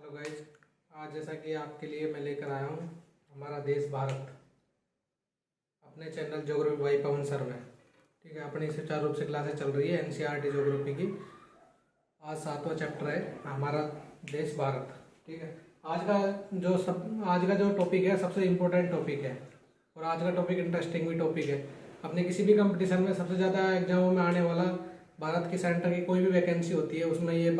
Hello guys. आज जैसा कि आपके लिए मैं लेकर आया हूँ हमारा देश भारत अपने channel geography by Pawan sir में। ठीक है, अपनी सुचारू रूप से क्लासेस चल रही है एनसीईआरटी ज्योग्राफी की। आज 7वां चैप्टर है हमारा देश भारत। ठीक है, आज का जो टॉपिक है सबसे इम्पोर्टेंट टॉपिक है और आज का टॉपिक इंटरेस्टिंग भी टॉपिक है। अपने किसी भी कंपटीशन में सबसे ज़्यादा एग्जामों में आने वाला भारत की सेंटर की कोई भी वैकेंसी होती है उसमें ये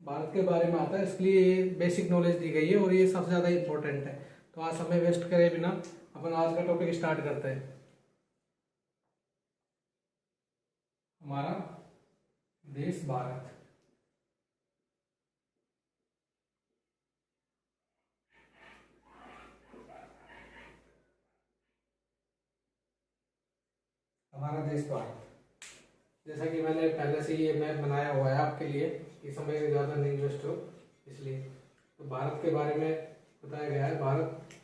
भारत के बारे में आता है, इसलिए ये बेसिक नॉलेज दी गई है और ये सबसे ज़्यादा इम्पोर्टेंट है। तो आज समय वेस्ट करे बिना अपन आज का टॉपिक स्टार्ट करते हैं। हमारा देश भारत। हमारा देश भारत, जैसा कि मैंने पहले से ये मैप बनाया हुआ है आपके लिए कि समय ज़्यादा नहीं वेस्ट हो, इसलिए तो भारत के बारे में बताया गया है। भारत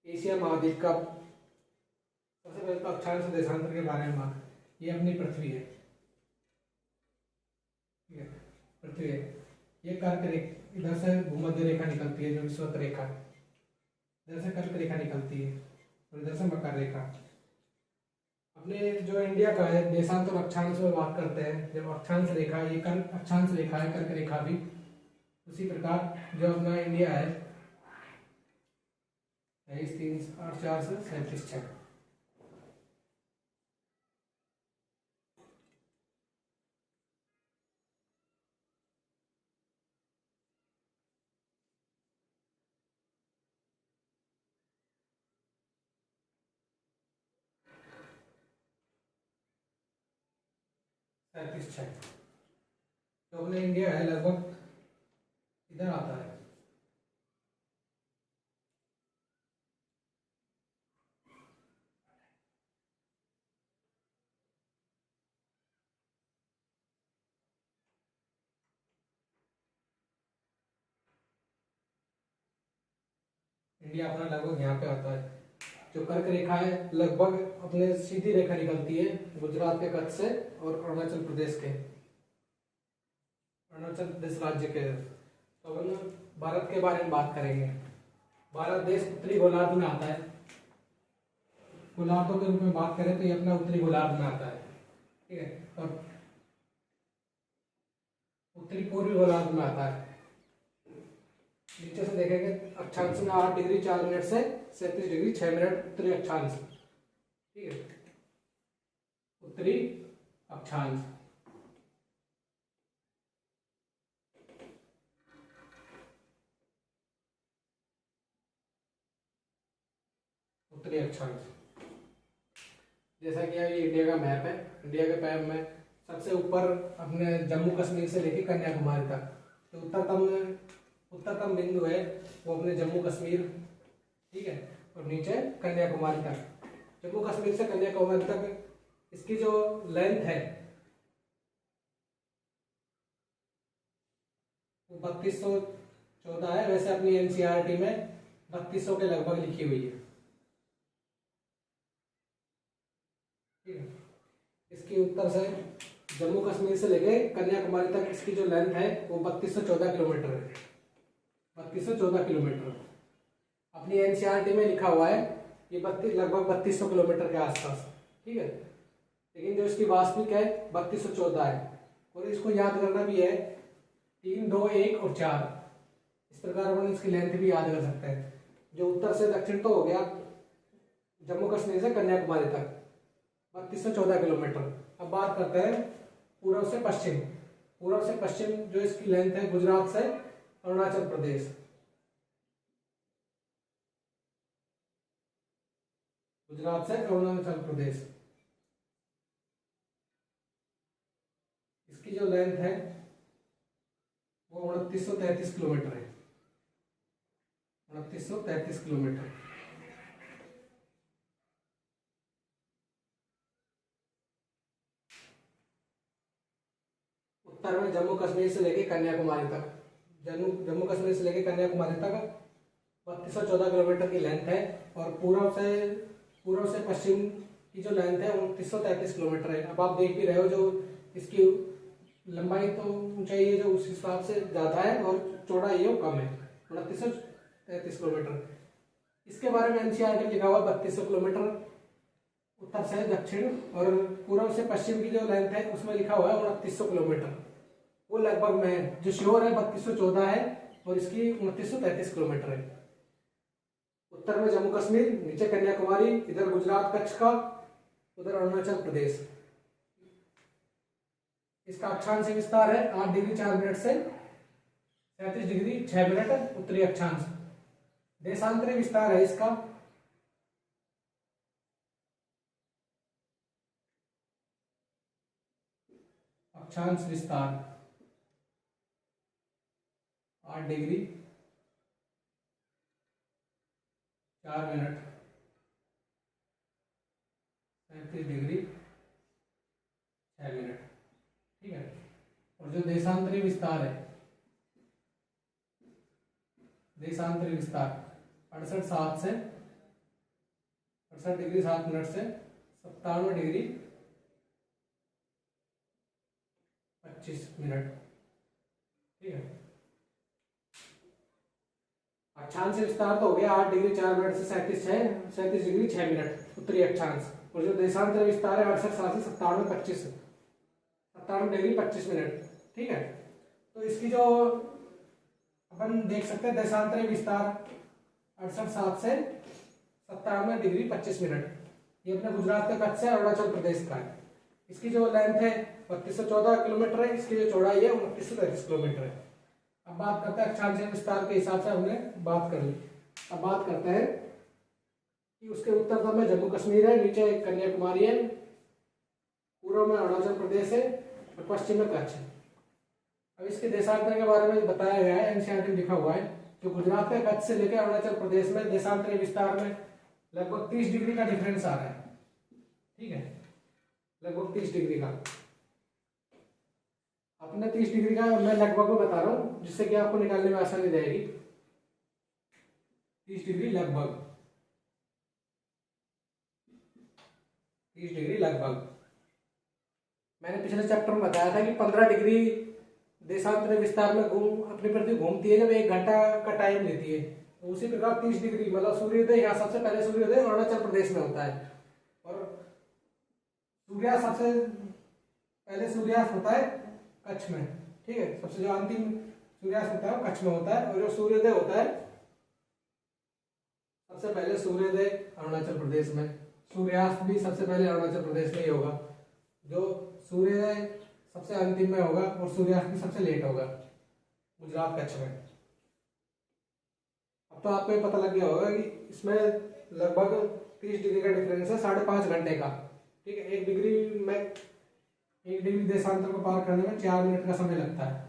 एशिया महाद्वीप का सबसे पहले तो अक्षांश देशांतर के बारे में ये अपनी पृथ्वी है। ठीक है, पृथ्वी है, ये कर्क रेखा, इधर से भूमध्य रेखा निकलती है जो विषुवत रेखा है, इधर से कर्क रेखा निकलती है और इधर से मकर रेखा। अपने जो इंडिया का है देशांतर और अक्षांश में बात करते हैं, जब अक्षांश रेखा ये कर्क अक्षांश रेखा है, कर्क रेखा भी उसी प्रकार जो अपना इंडिया है 23 3 8 4 से 37 6। तो अपने इंडिया है लगभग इधर आता है। इंडिया अपना लगभग यहाँ पे आता है। जो कर्क रेखा है लगभग अपने सीधी रेखा निकलती है गुजरात के कच्छ से और अरुणाचल प्रदेश राज्य के। तो अपन भारत के बारे में बात करेंगे। भारत देश उत्तरी गोलार्ध में आता है। गोलार्धों के रूप में बात करें तो ये अपना उत्तरी गोलार्ध में आता है। ठीक है, और उत्तरी पूर्वी गोलार्ध में आता है। नीचे से देखेंगे अक्षांश में 8 डिग्री 4 मिनट से 37 डिग्री 6 मिनट उत्तरी अक्षांश। ठीक है, उत्तरी अक्षांश। उत्तरी अक्षांश, जैसा कि ये इंडिया का मैप है। इंडिया के मैप में सबसे ऊपर अपने जम्मू कश्मीर से लेकर कन्याकुमारी तक जो उत्तरतम बिंदु है वो अपने जम्मू कश्मीर। ठीक है, और नीचे कन्याकुमारी तक। जम्मू कश्मीर से कन्याकुमारी तक इसकी जो लेंथ है वो 3214 है। वैसे अपनी एनसीईआरटी में 3200 के लगभग लिखी हुई है। ठीक है, इसकी उत्तर से जम्मू कश्मीर से लेके कन्याकुमारी तक इसकी जो लेंथ है वो 3214 किलोमीटर है। 3214 किलोमीटर अपनी एनसीईआरटी में लिखा हुआ है ये लगभग 3200 किलोमीटर के आसपास। ठीक है, लेकिन जो इसकी वास्तविक है 3214 है। और इसको याद करना भी है 3 2 1 और 4, इस प्रकार अपन इसकी लेंथ भी याद कर सकते हैं। जो उत्तर से दक्षिण तो हो गया जम्मू कश्मीर से कन्याकुमारी तक 3214 किलोमीटर। अब बात करते हैं पूर्व से पश्चिम। पूर्व से पश्चिम जो इसकी लेंथ है गुजरात से अरुणाचल प्रदेश। गुजरात से अरुणाचल प्रदेश इसकी जो लेंथ है वो 2933 किलोमीटर है। 2933 किलोमीटर। उत्तर में जम्मू कश्मीर से लेकर कन्याकुमारी तक जम्मू कश्मीर से लेकर कन्याकुमारी तक 3214 किलोमीटर की लेंथ है। और पूर्व से पश्चिम की जो लेंथ है 2933 किलोमीटर है। अब आप देख भी रहे हो जो इसकी लंबाई तो ऊंचाई है जो उस हिसाब से ज़्यादा है और चौड़ाई है वो कम है, 2933 किलोमीटर। इसके बारे में एनसीईआरटी लिखा हुआ 3200 किलोमीटर उत्तर से दक्षिण, और पूर्व से पश्चिम की जो लेंथ है उसमें लिखा हुआ है 2900 किलोमीटर। वो लगभग में है, जो श्योर है 3214 है और इसकी 2933 किलोमीटर है। उत्तर में जम्मू कश्मीर, नीचे कन्याकुमारी, इधर गुजरात कच्छ का, उधर अरुणाचल प्रदेश। इसका अक्षांश विस्तार है 8 डिग्री 4 मिनट से 37 डिग्री 6 मिनट उत्तरी अक्षांश। देशांतरी विस्तार है इसका अक्षांश विस्तार 8 डिग्री 4 मिनट 37 डिग्री 6 मिनट। ठीक है। और जो देशांतरी विस्तार है, देशांतरी विस्तार 68 डिग्री 7 मिनट से 57 डिग्री 25 मिनट। ठीक है। अक्षांश विस्तार तो हो गया 8 डिग्री 4 मिनट से 37 डिग्री 6 मिनट उत्तरी अक्षांश। और जो देशांतर विस्तार है 68 से 57 डिग्री 25 मिनट। ठीक है। तो इसकी जो अपन देख सकते हैं देशांतरी विस्तार 68 से 57 डिग्री 25 मिनट, ये अपने गुजरात के कच्छ से अरुणाचल प्रदेश का है। इसकी जो लेंथ है 3214 किलोमीटर है, इसकी जो चौड़ाई है 2933 किलोमीटर है। अब बात करते हैं अक्षांश विस्तार के हिसाब से हमने बात कर ली। अब बात करते हैं कि उसके उत्तर में जम्मू कश्मीर है, नीचे कन्याकुमारी है, पूर्व में अरुणाचल प्रदेश है और पश्चिम में कच्छ है। अब इसके देशांतर के बारे में बताया गया है, एनसीईआरटी में लिखा हुआ है, जो गुजरात के कच्छ से लेकर अरुणाचल प्रदेश में देशांतरी विस्तार में लगभग 30 डिग्री का डिफरेंस आ रहा है। ठीक है, लगभग 30 डिग्री का। अपने 30 डिग्री का मैं लगभग में बता रहा हूं जिससे कि आपको निकालने में आसानी रहेगी। 30 डिग्री लगभग, 30 डिग्री लगभग। मैंने पिछले चैप्टर में बताया था कि 15 डिग्री देशांतरी विस्तार में अपनी पृथ्वी घूमती है जब 1 घंटा का टाइम लेती है। तो उसी प्रकार 30 डिग्री मतलब सूर्योदय यहाँ सबसे पहले सूर्योदय अरुणाचल प्रदेश में होता है, और सूर्यास्त सबसे पहले सूर्यास्त होता है कच्छ में। ठीक है, सबसे जो अंतिम सूर्यास्त होता है कच्छ में होता है, और जो सूर्योदय होता है सबसे पहले सूर्योदय अरुणाचल प्रदेश में, सूर्यास्त भी सबसे पहले अरुणाचल प्रदेश में ही होगा। जो सूर्योदय सबसे अंतिम में होगा और सूर्यास्त भी सबसे लेट होगा गुजरात कच्छ में। अब तो आपको ये पता लग गया होगा कि इसमें लगभग 30 डिग्री का डिफरेंस है 5.5 घंटे का। ठीक है, 1 डिग्री देशांतर को पार करने में 4 मिनट का समय लगता है।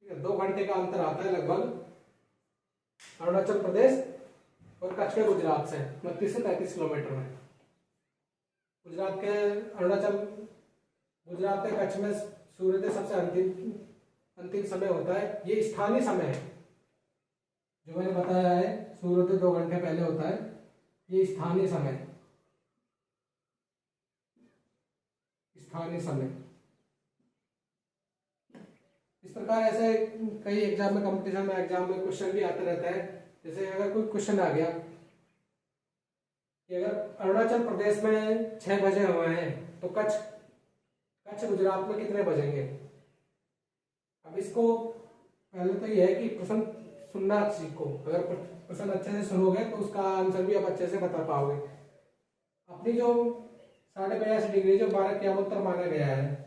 ठीक है, 2 घंटे का अंतर आता है लगभग अरुणाचल प्रदेश और कच्छ के गुजरात से 32 से 33 किलोमीटर में। गुजरात के कच्छ में सूर्योदय सबसे अंतिम समय होता है। ये स्थानीय समय है, जो मैंने बताया है सूर्योदय 2 घंटे पहले होता है, ये स्थानीय समय। इस प्रकार ऐसे कई एग्जाम में, कंपटीशन में, एग्जाम में क्वेश्चन भी आता रहता है। जैसे अगर कोई क्वेश्चन आ गया कि अगर अरुणाचल प्रदेश में 6 बजे हुए हैं तो कच्छ गुजरात में कितने बजेंगे। अब इसको पहले तो ये है कि प्रश्न सुनना सीखो। अगर प्रश्न अच्छे से सुनोगे तो उसका आंसर भी आप अच्छे से बता पाओगे। अपनी जो 82.5 डिग्री जो 12 के उत्तर माना गया है,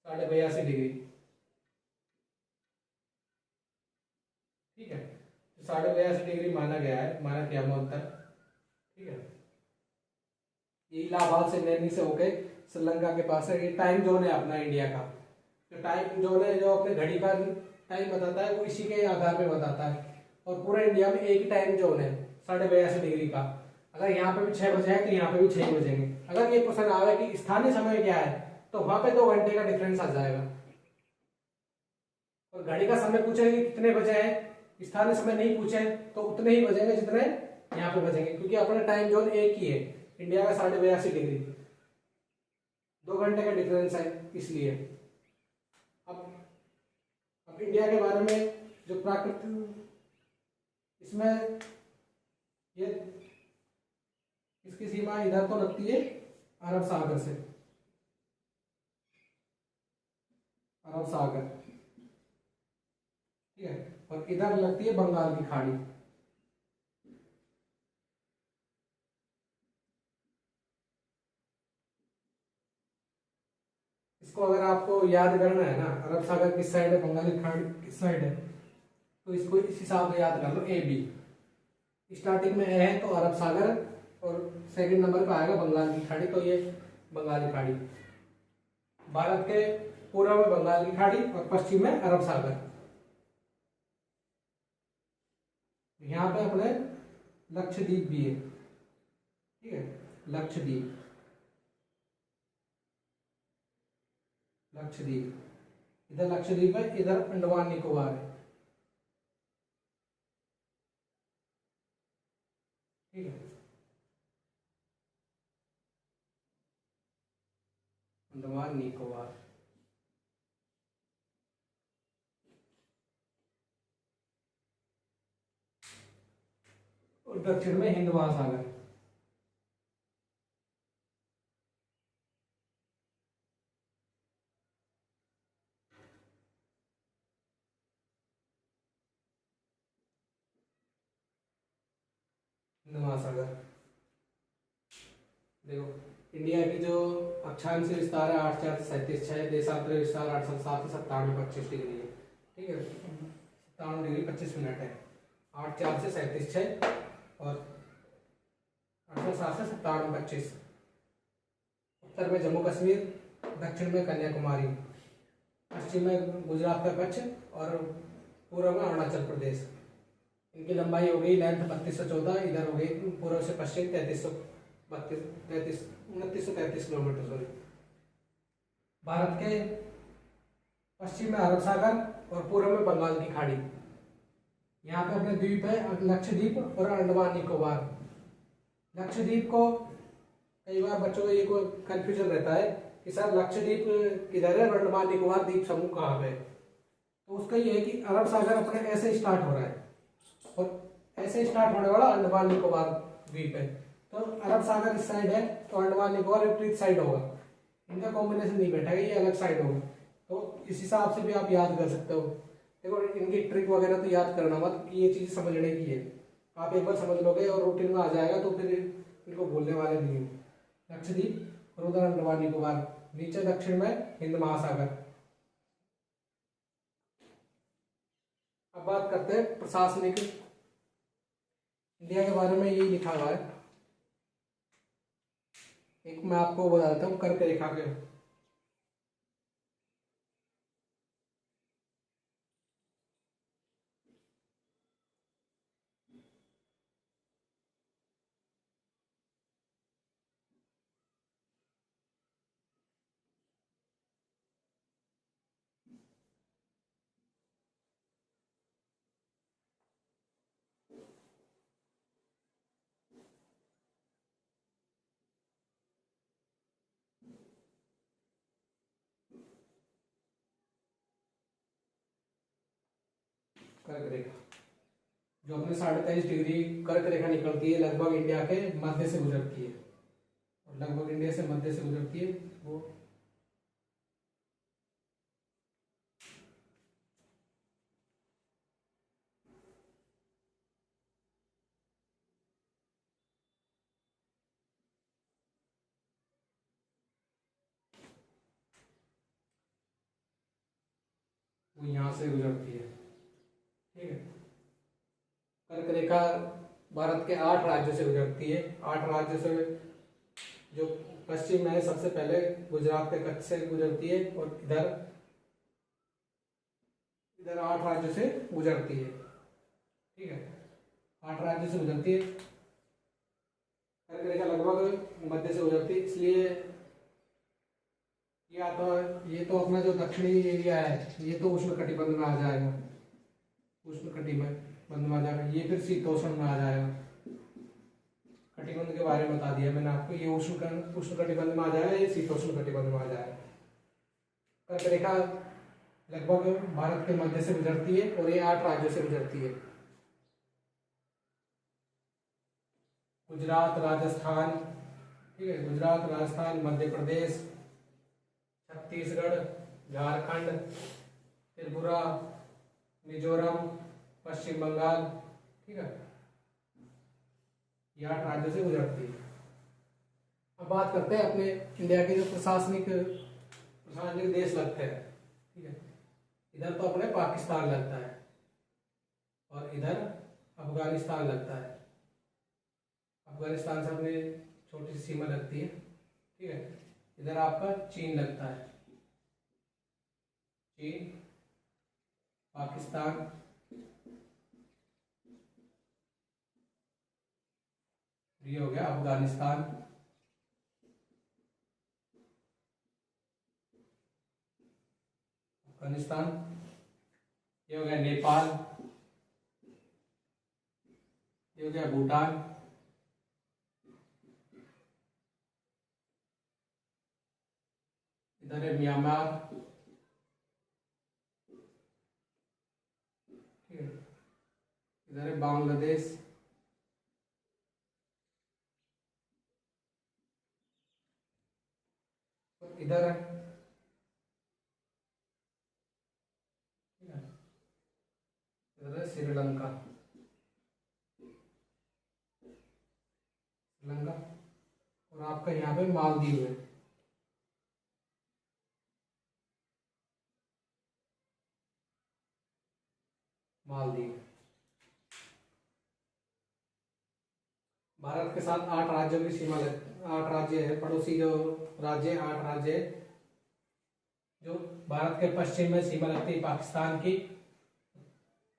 82.5 डिग्री। ठीक है, 82.5 डिग्री माना गया है, माना क्या उत्तर। ठीक है, ये इलाहाबाद से नैनी से होके श्रीलंका के पास है। ये टाइम जोन है अपना इंडिया का। तो टाइम जोन है जो अपने घड़ी का टाइम बताता है, वो इसी के आधार पे बताता है। और पूरे इंडिया में एक ही टाइम जोन है 82.5 डिग्री का। अगर यहाँ पे भी 6 बजे है तो यहाँ पे भी 6 बजेंगे। अगर ये क्वेश्चन आवे कि स्थानीय समय क्या है तो वहां पे 2 घंटे का डिफरेंस आ जाएगा। और घड़ी का समय पूछेंगे कितने बजे है, स्थानीय समय नहीं पूछे तो उतने ही बजेंगे जितने यहाँ पे बजेंगे, क्योंकि अपना टाइम जोन एक ही है। इंडिया का 82.5 डिग्री, 2 घंटे का डिफरेंस है इसलिए। अब इंडिया के बारे में जो प्राकृतिक, इसमें ये इसकी सीमा इधर तो लगती है अरब सागर से, अरब सागर, ठीक है, और इधर लगती है बंगाल की खाड़ी। इसको अगर आपको याद करना है ना, अरब सागर किस साइड है, बंगाल की खाड़ी किस साइड है, तो इसको इस हिसाब से याद कर लो। ए बी, स्टार्टिंग में ए है तो अरब सागर, और सेकंड नंबर पे आएगा बंगाल की खाड़ी, तो ये बंगाल की खाड़ी। भारत के पूर्व में बंगाल की खाड़ी और पश्चिम में अरब सागर। यहाँ पे अपने लक्षद्वीप भी है, ठीक है, लक्षद्वीप, लक्षद्वीप, इधर लक्षद्वीप है, इधर अंडमान निकोबार है, ठीक है, अंडमान निकोबार। और दक्षिण में हिंद महासागर। हिंद महासागर, देखो इंडिया की जो अक्षांश विस्तार है 8,437,6, देशांतर विस्तार 8,797,97,25 डिग्री है, ठीक है, 57 डिग्री 25 मिनट है। 8,437,6 और 8,797,97,25। उत्तर में जम्मू कश्मीर, दक्षिण में कन्याकुमारी, पश्चिम में गुजरात का कच्छ और पूर्व में अरुणाचल प्रदेश। इनकी लंबाई हो गई, लेंथ 3214, इधर हो गई पूर्व से पश्चिम 2933 किलोमीटर। सॉरी, भारत के पश्चिम में अरब सागर और पूर्व में बंगाल की खाड़ी। यहाँ पे अपने द्वीप है लक्षद्वीप और अंडमान निकोबार। लक्षद्वीप को कई बार बच्चों को ये कोई कंफ्यूजन रहता है कि सर लक्षद्वीप किधर है और अंडमान निकोबार द्वीप समूह कहाँ पे है, तो उसका ये है कि अरब सागर अपने ऐसे स्टार्ट हो रहा है और ऐसे स्टार्ट होने वाला अंडमान निकोबार द्वीप है, तो अरब सागर इस साइड है तो अंडमान निकोबार विपरीत साइड होगा, इनका कॉम्बिनेशन नहीं बैठेगा, ये अलग साइड होगा। तो इस हिसाब से भी आप याद कर सकते हो। देखो इनकी ट्रिक वगैरह तो याद करना मत, ये चीज समझने की है, आप एक बार समझ लोगे और रूटीन में आ जाएगा तो फिर इनको भूलने वाले नहीं है। लक्षद्वीप और उधर अंडमान निकोबार, नीचे दक्षिण में हिंद महासागर। अब बात करते हैं प्रशासनिक, इंडिया के बारे में यही लिखा हुआ है। एक मैं आपको बताता हूँ कर्क रेखा के, कर्क रेखा जो अपने 23.5 डिग्री कर्क रेखा निकलती है, लगभग इंडिया के मध्य से गुजरती है, और लगभग इंडिया से मध्य से गुजरती है वो यहाँ से गुजरती है, ठीक है। कर्क रेखा भारत के 8 राज्यों से गुजरती है। 8 राज्यों से जो पश्चिम में सबसे पहले गुजरात के कच्छ से गुजरती है और इधर इधर 8 राज्यों से गुजरती है, ठीक है, 8 राज्यों से गुजरती है। कर्क रेखा लगभग मध्य से गुजरती है, इसलिए या तो ये तो अपना जो दक्षिणी एरिया है ये तो उष्ण कटिबंध में आ जाएगा, उष्ण कटिबंध में आ जाएगा, ये फिर शीतोष्ण में आ जाएगा। कटिबंध के बारे में बता दिया मैंने आपको। ये उष्ण कटिबंध में आ जाएगा, ये शीतोष्ण कटिबंध में आ जाएगा। कर्क रेखा लगभग भारत के मध्य से गुजरती है और ये 8 राज्यों से गुजरती है। गुजरात, राजस्थान, ठीक है, गुजरात, राजस्थान, मध्य प्रदेश, छत्तीसगढ़, झारखंड, त्रिपुरा, मिजोरम, पश्चिम बंगाल, ठीक है, ये 8 राज्यों से गुजरती है। अब बात करते हैं अपने इंडिया के जो प्रशासनिक देश लगते हैं, ठीक है। इधर तो अपने पाकिस्तान लगता है और इधर अफगानिस्तान लगता है। अफगानिस्तान से अपने छोटी सी सीमा लगती है, ठीक है। इधर आपका चीन लगता है, चीन, पाकिस्तान, ये हो गया अफगानिस्तान, अफगानिस्तान, ये हो गया नेपाल, ये हो गया भूटान, इधर है म्यांमार, ठीक है, इधर है बांग्लादेश, इधर है, इधर है श्रीलंका, श्रीलंका, और आपका यहाँ पे मालदीव है। मालदीव भारत के साथ 8 राज्यों की सीमा 8 राज्य है, पड़ोसी जो राज्य 8 राज्य है। जो भारत के पश्चिम में सीमा लगती है पाकिस्तान की,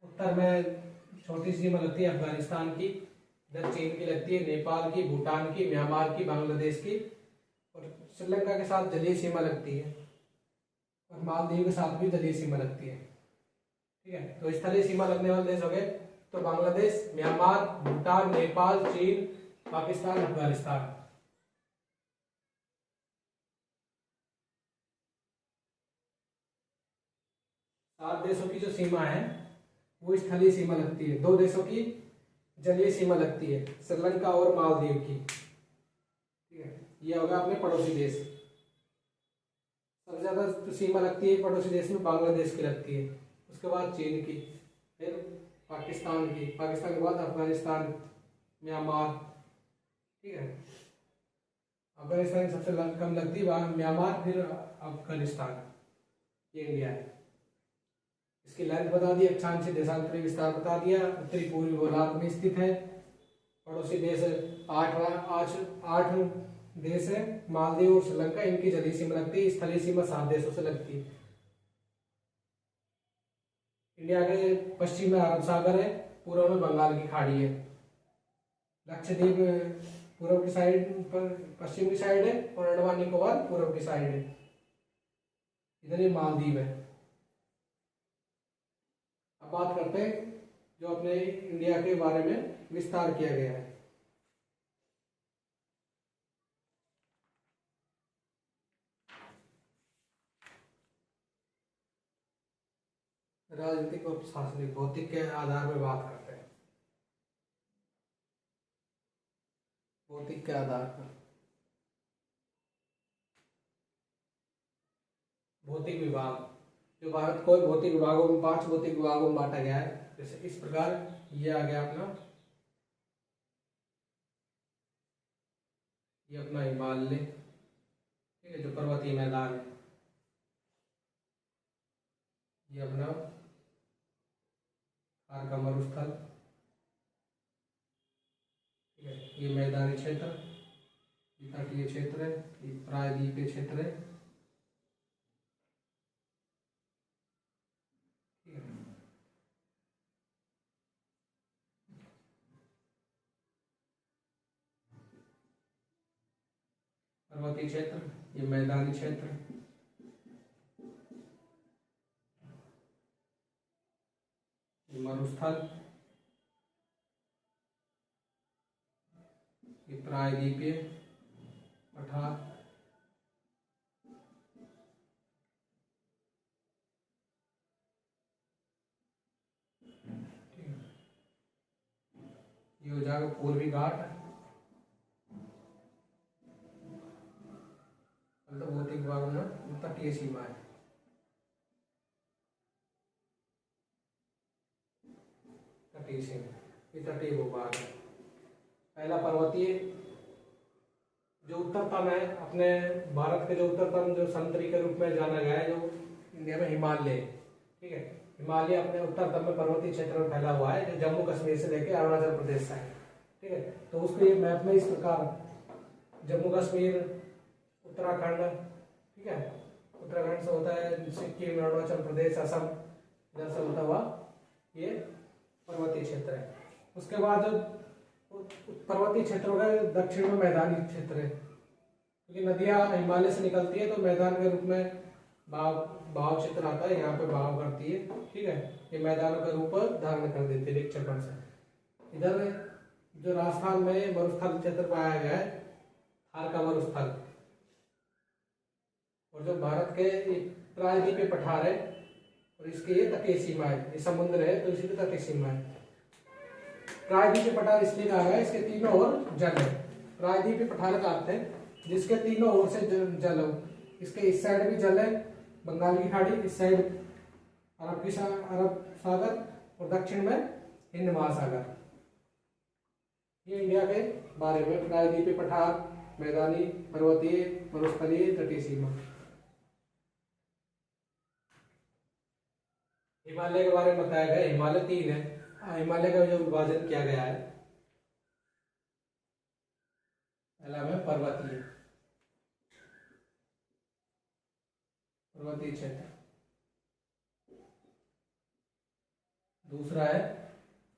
उत्तर में छोटी सीमा लगती है अफगानिस्तान की, इधर चीन की लगती है, नेपाल की, भूटान की, म्यांमार की, बांग्लादेश की, और श्रीलंका के साथ जलीय सीमा लगती है, और मालदीव के साथ भी जलीय सीमा लगती है, ठीक है। तो स्थलीय सीमा लगने वाले देश हो गए तो बांग्लादेश, म्यांमार, भूटान, नेपाल, चीन, पाकिस्तान, अफगानिस्तान। सात देशों की जो सीमा है वो स्थलीय सीमा लगती है, 2 देशों की जलीय सीमा लगती है, श्रीलंका और मालदीव की, ठीक है। ये होगा अपने पड़ोसी देश। सबसे ज्यादा सीमा लगती है पड़ोसी देश में बांग्लादेश की लगती है, उसके बाद चीन की, फिर पाकिस्तान की, पाकिस्तान के बाद अफगानिस्तान, म्यांमार, ठीक है। अफगानिस्तान सबसे कम लगती है, म्यांमार, फिर अफगानिस्तान, ये इंडिया है। इसकी लेंथ बता दी, अक्षांश देशांतरी विस्तार बता दिया, उत्तरी पूर्वी गोलार्ध में स्थित है, पड़ोसी देश 8 देश है, मालदीव और श्रीलंका, इनकी जलीय सीमा लगती है, स्थलीय सीमा 7 देशों से लगती है। इंडिया के पश्चिम में अरब सागर है, पूर्व में बंगाल की खाड़ी है, लक्षद्वीप पूर्व की साइड पर, पश्चिम की साइड है, और अंडमान निकोबार पूर्व की साइड है, इधर ये मालदीव है। अब बात करते हैं जो अपने इंडिया के बारे में विस्तार किया गया है। राजनीतिक और प्रशासनिक भौतिक के आधार पर बात करते हैं। भौतिक के आधार पर भौतिक विभाग, जो भारत को भौतिक विभागों में 5 भौतिक विभागों में बांटा गया है। जैसे इस प्रकार ये आ गया अपना, ये अपना हिमालय, ठीक है, जो पर्वतीय मैदान है, ये अपना थार का मरुस्थल, ठीक है, ये मैदानी क्षेत्र, ये तटीय क्षेत्र है, ये प्रायद्वीपीय क्षेत्र है, ठीक है। पर्वतीय क्षेत्र, ये मैदानी क्षेत्र, ये मरुस्थल, ये प्रायद्वीपीय पठार, ये हो जाएगा पूर्वी घाट, मतलब भौतिक भाग में तटीय सीमा है। तटीय सीमा, ये तटीय भूभाग है। पहला पर्वतीय, जो उत्तरतम है अपने भारत के, जो उत्तरतम जो समुद्री के रूप में जाना गया है, जो इंडिया में हिमालय, ठीक है, हिमालय अपने उत्तरतम में पर्वतीय क्षेत्र में फैला हुआ है, जो जम्मू कश्मीर से लेकर अरुणाचल प्रदेश तक है, ठीक है। तो उसको ये मैप में इस प्रकार जम्मू कश्मीर, उत्तराखंड, ठीक है, उत्तराखंड से होता है सिक्किम, अरुणाचल प्रदेश, असम, इधर से होता हुआ ये पर्वतीय क्षेत्र है। उसके बाद जो पर्वतीय क्षेत्रों का दक्षिण में मैदानी क्षेत्र है, क्योंकि नदियां हिमालय से निकलती है तो मैदान के रूप में बहाव क्षेत्र आता है, यहाँ पे बहाव करती है, ठीक है, ये मैदानों का रूप धारण कर देती है विक्षेपण से। इधर जो राजस्थान में मरुस्थल क्षेत्र पाया गया है, थार का मरुस्थल, और जो भारत के प्रायद्वीपीय पठार है और इसके ये तटीय सीमा है, ये समुद्र है तो इसी की तटीय सीमा है। प्रायद्वीपीय पठार इसलिए कहा गया, इसके तीनों ओर जल है। प्रायद्वीपीय पठार का अर्थ है जिसके तीनों ओर से जल हो। इसके इस साइड भी जल है, बंगाल की खाड़ी, इस साइड अरब सागर, और दक्षिण में हिंद महासागर। ये इंडिया के बारे में प्रायद्वीपीय पठार, मैदानी, पर्वतीय, मरुस्थलीय, तटीय सीमा। हिमालय के बारे में बताया गया, हिमालय 3 है। हिमालय का जो विभाजन किया गया है, पहला में पर्वतीय क्षेत्र, दूसरा है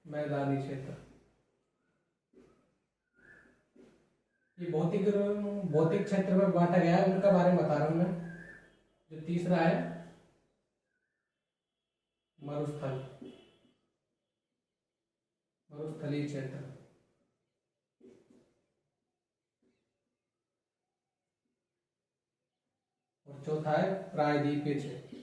मैदानी क्षेत्र। ये भौतिक क्षेत्र में बांटा गया है, उनका बारे में बता रहा हूं मैं। जो तीसरा है मरुस्थलीय क्षेत्र, और चौथा है प्रायद्वीपीय क्षेत्र।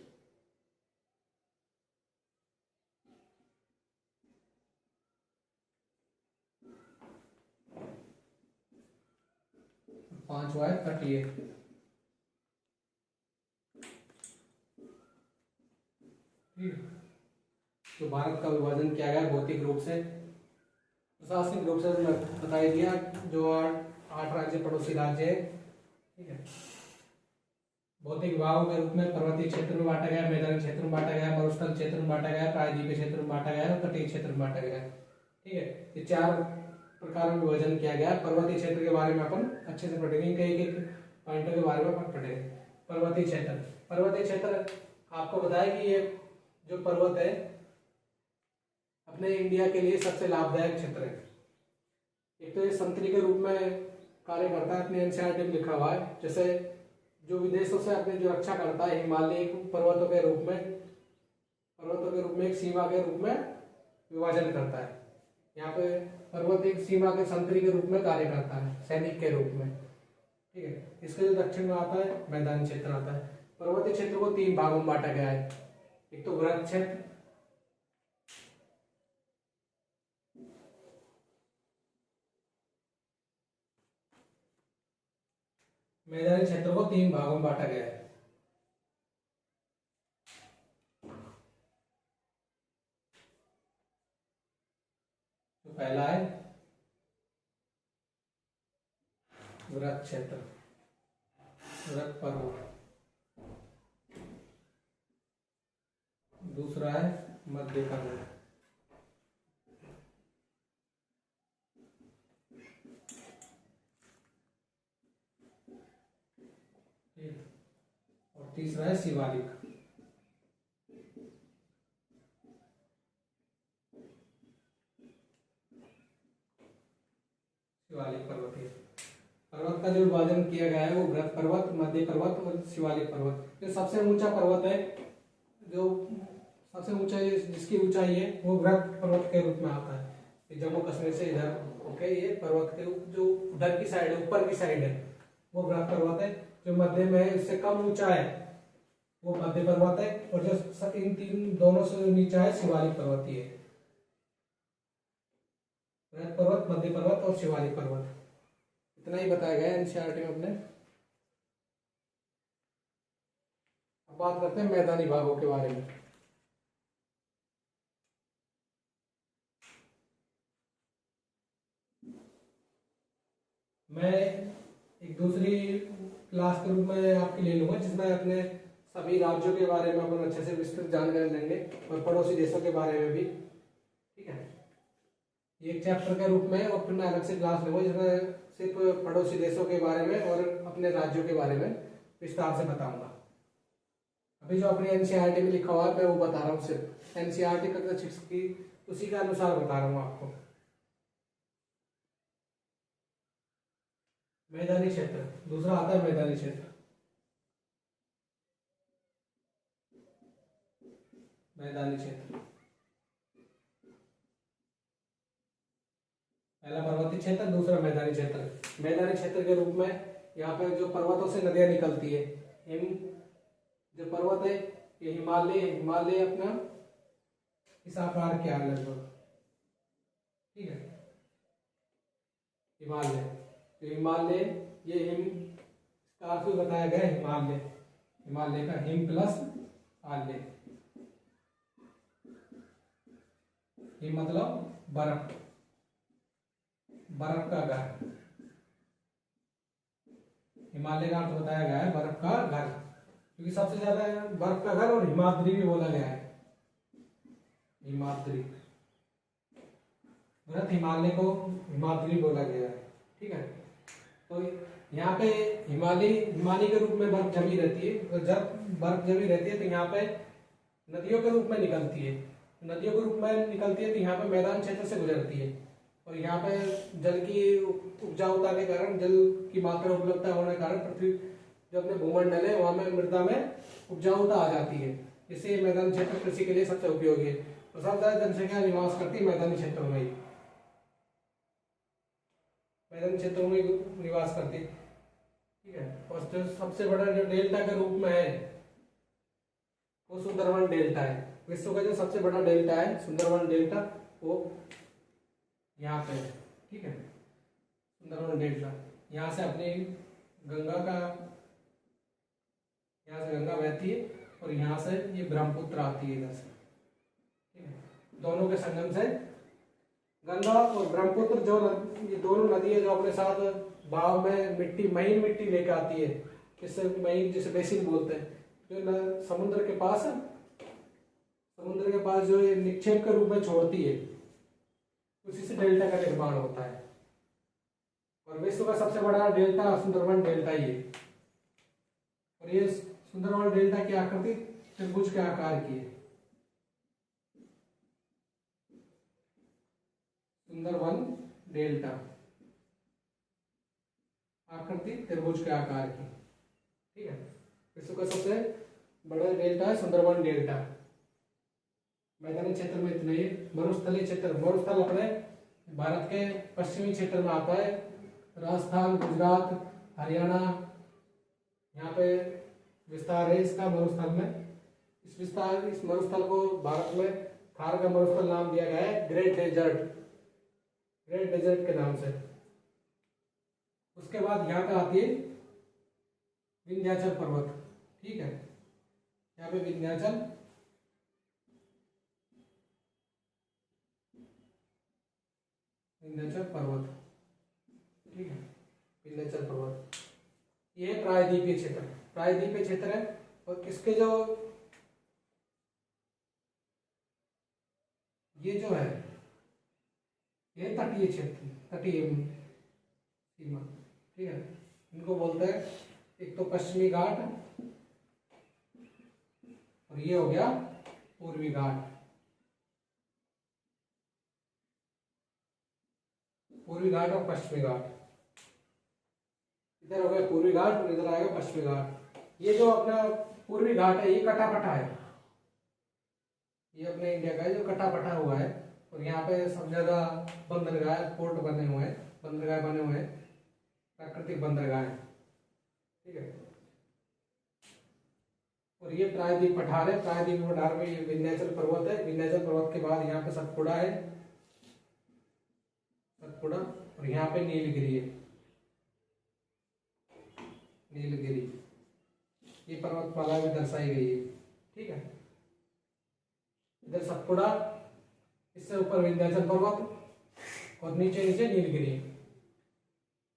पांचवा है तटीय। तो भारत का विभाजन किया गया भौतिक रूप से, प्रशासनिक रूप से मैं बता दिया, जो 8 राज्य पड़ोसी राज्य है, ठीक है। भौतिक विभागों के रूप में पर्वतीय क्षेत्र में बांटा गया, मैदानी क्षेत्र में बांटा गया, मरुस्थल क्षेत्र में बांटा गया, प्रायद्वीपीय क्षेत्र में बांटा गया और तटीय क्षेत्र में बांटा गया, ठीक है। ये 4 प्रकार में विभाजन किया गया। पर्वतीय क्षेत्र के बारे में अपन अच्छे से पढ़ेंगे, कई एक पॉइंटों के बारे में अपन पढ़ेंगे। पर्वतीय क्षेत्र आपको बताया कि ये जो पर्वत है अपने इंडिया के लिए सबसे लाभदायक क्षेत्र है। एक तो ये संतरी के रूप में कार्य करता है, अपने एनसीईआरटी में लिखा हुआ है। जैसे जो विदेशों से अपनी जो रक्षा करता है, हिमालय पर्वतों के रूप में एक सीमा के रूप में विभाजन करता है। यहाँ पे पर्वत एक सीमा के संतरी के रूप में कार्य करता है, सैनिक के रूप में, ठीक है। इसके जो दक्षिण में आता है मैदानी क्षेत्र आता है। पर्वतीय क्षेत्र को 3 भागों में बांटा गया है। एक तो वृत्त क्षेत्र, मैदानी क्षेत्र को 3 भागों में बांटा गया है। तो पहला है वृत्त क्षेत्र, वृत्त पर्वत। दूसरा है मध्य पर्वत, और तीसरा है शिवालिक। पर्वत का जो विभाजन किया गया है वो वृत्त पर्वत, मध्य पर्वत और शिवालिक पर्वत। जो सबसे ऊंचा पर्वत है, जो सबसे ऊंचा जिसकी ऊंचाई है वो वृत्त पर्वत के रूप में आता है। जम्मू कश्मीर से इधर ओके, ये पर्वत के जो उधर की साइड है, ऊपर की साइड है, वो वृहद पर्वत है। जो मध्य में है, इससे कम ऊंचा है, वो मध्य पर्वत है। और जो इन तीन दोनों से नीचा है, शिवालिक पर्वत ही है। वृहद पर्वत, मध्य पर्वत और शिवालिक पर्वत, इतना ही बताया गया है एनसीईआरटी में अपने। अब बात करते हैं मैदानी भागों के बारे में। मैं एक दूसरी क्लास के रूप में आपके ले लूंगा, जिसमें अपने सभी राज्यों के बारे में अपन अच्छे से विस्तृत जानकारी लेंगे और पड़ोसी देशों के बारे में भी। ठीक है, एक चैप्टर के रूप में, और फिर मैं अलग से क्लास लूंगा जिसमें सिर्फ पड़ोसी देशों के बारे में और अपने राज्यों के बारे में विस्तार से बताऊंगा। अभी जो अपने एनसीईआरटी में लिखा हुआ है मैं वो बता रहा हूँ, सिर्फ एनसीईआरटी कक्षा 6 की उसी के अनुसार बता रहा हूँ आपको। मैदानी क्षेत्र, दूसरा आता है मैदानी क्षेत्र। मैदानी क्षेत्र, पहला पर्वतीय क्षेत्र, दूसरा मैदानी क्षेत्र। मैदानी क्षेत्र के रूप में यहाँ पे जो पर्वतों से नदियां निकलती है, हिम जो पर्वत है ये हिमालय अपना इस आकार के है लगभग। ठीक है, हिमालय ये हिम का अर्थ बताया गया है, हिमालय का हिम प्लस आल्य। हिम मतलब बर्फ, बर्फ का घर। हिमालय का अर्थ बताया गया है बर्फ का घर, क्योंकि सबसे ज्यादा बर्फ का घर, और हिमाद्री भी बोला गया है, हिमाद्री। हिमालय को हिमाद्री बोला गया है। ठीक है, तो यहाँ पे हिमालय के रूप में बर्फ जमी रहती है। तो जब बर्फ जमी रहती है तो यहाँ पे नदियों के रूप में निकलती है। नदियों के रूप में निकलती है तो यहाँ पे मैदान क्षेत्र से गुजरती है, और यहाँ पे जल की उपजाऊता के कारण, जल की मात्रा उपलब्धता होने के कारण पृथ्वी जो अपने भूमंडल है वहां में मृदा में उपजाऊता आ जाती है। इससे मैदान क्षेत्र कृषि के लिए सबसे उपयोगी है, और सबसे ज्यादा जनसंख्या निवास करती है मैदानी क्षेत्रों में ही, मैदानी क्षेत्रों में निवास करती है। ठीक है, और जो सबसे बड़ा जो डेल्टा के रूप में है वो सुंदरवन डेल्टा है। विश्व का जो सबसे बड़ा डेल्टा है सुंदरवन डेल्टा, वो यहाँ पे है। ठीक है, सुंदरवन डेल्टा, यहाँ से अपनी गंगा का, यहाँ से गंगा बहती है और यहाँ से ये ब्रह्मपुत्र आती है इधर से। ठीक है, दोनों के संगम से गंगा और ब्रह्मपुत्र जो ये दोनों नदी है जो अपने साथ भाव में महीन मिट्टी लेकर आती है, इससे महीन जिसे बेसिन बोलते हैं, जो समुद्र के पास जो ये निक्षेप के रूप में छोड़ती है, उसी से डेल्टा का निर्माण होता है। और विश्व का सबसे बड़ा डेल्टा सुंदरवन डेल्टा ही है, और ये सुंदरवन डेल्टा की आकृति त्रिभुज के आकार की है। सुंदरवन डेल्टा आकृति त्रिभुज के आकार की। ठीक है, विश्व का सबसे बड़ा डेल्टा है सुंदरवन डेल्टा। मैदानी क्षेत्र में इतना ही। मरुस्थलीय क्षेत्र, मरुस्थल अपने भारत के पश्चिमी क्षेत्र में आता है, राजस्थान, गुजरात, हरियाणा, यहाँ पे विस्तार है इसका मरुस्थल में। इस मरुस्थल को भारत में थार का मरुस्थल नाम दिया गया है, ग्रेट डेजर्ट के नाम से। उसके बाद यहाँ पे आती है विंध्याचल पर्वत। ठीक है, यहाँ पे विंध्याचल पर्वत। ठीक है, विंध्याचल पर्वत ये प्रायद्वीपीय क्षेत्र है, और इसके जो ये जो है ये तटीय क्षेत्र, तटीय सीमा। ठीक है, इनको बोलते हैं एक तो पश्चिमी घाट, और ये हो गया पूर्वी घाट। पूर्वी घाट और पश्चिमी घाट, इधर हो गया पूर्वी घाट और इधर आएगा पश्चिमी घाट। ये जो अपना पूर्वी घाट है ये कटा पटा है, ये अपने इंडिया का है जो कटा पटा हुआ है, और यहाँ पे सब जगह बंदरगाह पोर्ट बने हुए हैं, बंदरगाह बने हुए हैं, प्राकृतिक बंदरगाह है, ठीक है। और ये प्रायद्वीप पठार है, प्रायद्वीप पठार में ये विंध्याचल पर्वत है, विंध्याचल पर्वत के बाद यहाँ पे सतपुड़ा है, सतपुड़ा, और यहाँ पे नीलगिरी है, नीलगिरी, ये पर्वतमाला में दर्शाई गई है, ठीक है। इधर सतपुड़ा, इससे ऊपर विंध्याचल पर्वत और नीचे नीचे नीलगिरी।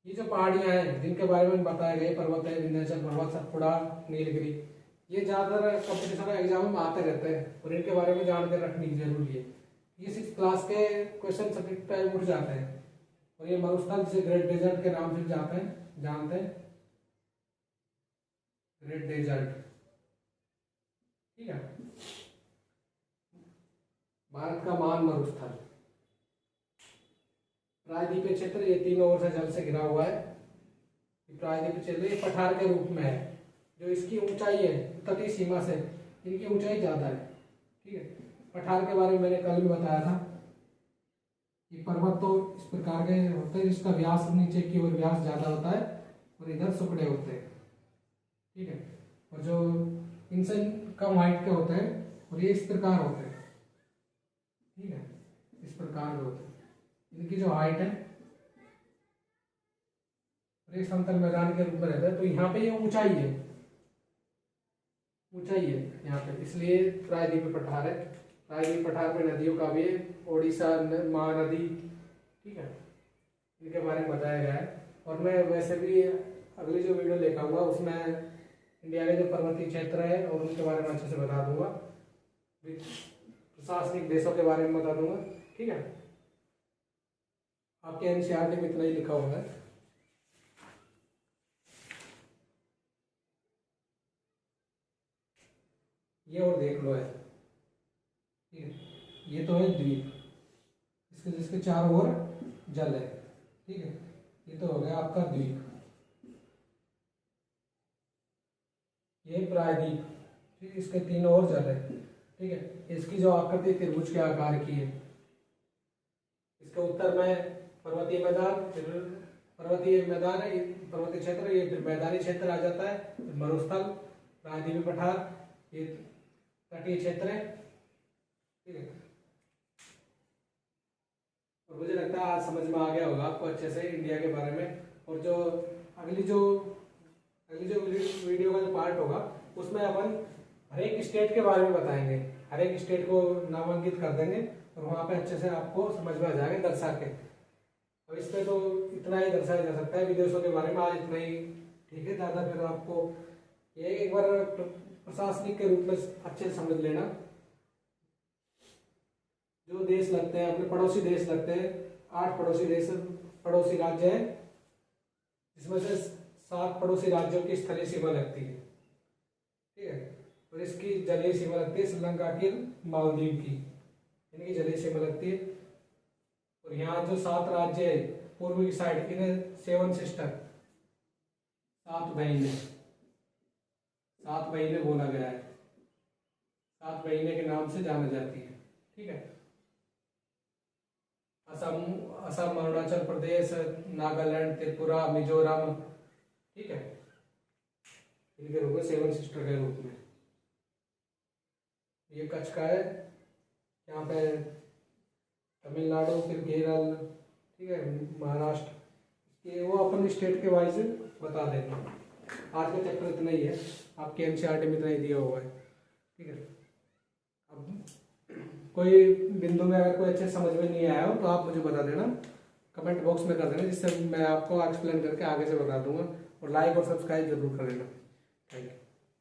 ये जो पहाड़ियां हैं जिनके बारे में बताए गए पर्वत है, विंध्याचल पर्वत, सतपुड़ा, नीलगिरी, ये ज्यादातर कंपटीशन एग्जाम में आते रहते हैं और इनके बारे में जानकर रखनी जरूरी है। ये 6th क्लास के क्वेश्चन सब्जेक्ट पे उठ जाते हैं। और ये मरुस्थल जिसे ग्रेट डेजर्ट के नाम से जानते हैं, ग्रेट डेजर्ट, ठीक है। भारत का महान मरुस्थल, प्रायद्वीपीय क्षेत्र, ये तीनों ओर से जल से घिरा हुआ है। प्रायद्वीपीय क्षेत्र ये पठार के रूप में है। जो इसकी ऊंचाई है तटीय सीमा से, इनकी ऊंचाई ज्यादा है, ठीक है। पठार के बारे में मैंने कल भी बताया था कि पर्वत तो इस प्रकार के होते हैं जिसका व्यास नीचे की ओर व्यास ज्यादा होता है और इधर सुकड़े होते हैं, ठीक है। और जो इनसे कम हाइट के होते हैं और ये इस प्रकार होते हैं, ठीक है, इस प्रकार के होते हैं। इनकी जो हाइट है एक समतल मैदान के रूप में रहता है। तो यहाँ पे ये ऊंचाई है, ऊंचाई है यहाँ पे, इसलिए प्रायद्वीपीय पठार है। प्रायद्वीपीय पठार में नदियों का भी है, ओडिशा महानदी, ठीक है, इनके बारे में बताया गया है। और मैं वैसे भी अगली जो वीडियो लेकर आऊँगा उसमें इंडिया के जो पर्वतीय क्षेत्र है और उनके बारे में अच्छे से बता दूंगा, प्रशासनिक देशों के बारे में बता दूंगा, ठीक है। आपके एनसीईआरटी में इतना ही लिखा हुआ है। ये और देख लो है, ठीक है। ये तो है द्वीप, इसके जिसके चारों ओर जल है, ठीक है। ये तो हो गया आपका द्वीप, ये प्रायद्वीप, ठीक है, इसके तीनों ओर जल है, ठीक है। इसकी जो आकृति त्रिभुज के आकार की है। इसके उत्तर में पर्वतीय मैदान, पर्वतीय मैदान है, पर्वतीय क्षेत्र, ये फिर मैदानी क्षेत्र आ जाता है, मरुस्थल, प्रायद्वीपीय पठार, ये तटीय क्षेत्र है, ठीक है। और मुझे लगता है आज समझ में आ गया होगा आपको अच्छे से इंडिया के बारे में। और जो अगली जो वीडियो का जो पार्ट होगा उसमें अपन हर एक स्टेट के बारे में बताएंगे, हर एक स्टेट को नामांकित कर देंगे और वहाँ पे अच्छे से आपको समझ में आ जाएगा दर्शा के। और इस पे तो इतना ही दर्शाया जा सकता है विदेशों के बारे में, आज इतना ही, ठीक है। ज़्यादा फिर आपको ये एक बार प्रशासनिक के रूप में अच्छे से समझ लेना। जो देश लगते हैं अपने पड़ोसी देश लगते हैं, 8 पड़ोसी राज्य हैं, जिसमें से 7 पड़ोसी राज्यों की स्थलीय सीमा लगती है, ठीक है। और इसकी जलीय सीमा लगती है श्रीलंका की, मालदीव की, इनकी जलीय सीमा लगती है। और यहाँ जो 7 राज्य है पूर्वी की साइड, इन्हें 7 सिस्टर, 7 बहनें बोला गया है, 7 बहनें के नाम से जाना जाती है, ठीक है। असम, अरुणाचल प्रदेश, नागालैंड, त्रिपुरा, मिजोरम, ठीक है, इनके रूप में 7 सिस्टर के रूप में। ये कच्छ का है, यहाँ पे तमिलनाडु, फिर केरल, ठीक है, महाराष्ट्र, ये वो अपन स्टेट के वाइज बता देंगे। आज का चैप्टर इतना ही है, आपके एनसीईआरटी में इतना ही दिया हुआ है, ठीक है। अब कोई बिंदु में अगर कोई अच्छे समझ में नहीं आया हो तो आप मुझे बता देना, कमेंट बॉक्स में कर देना, जिससे मैं आपको एक्सप्लेन करके आगे से बता दूंगा। और लाइक और सब्सक्राइब जरूर कर देना। Thank you.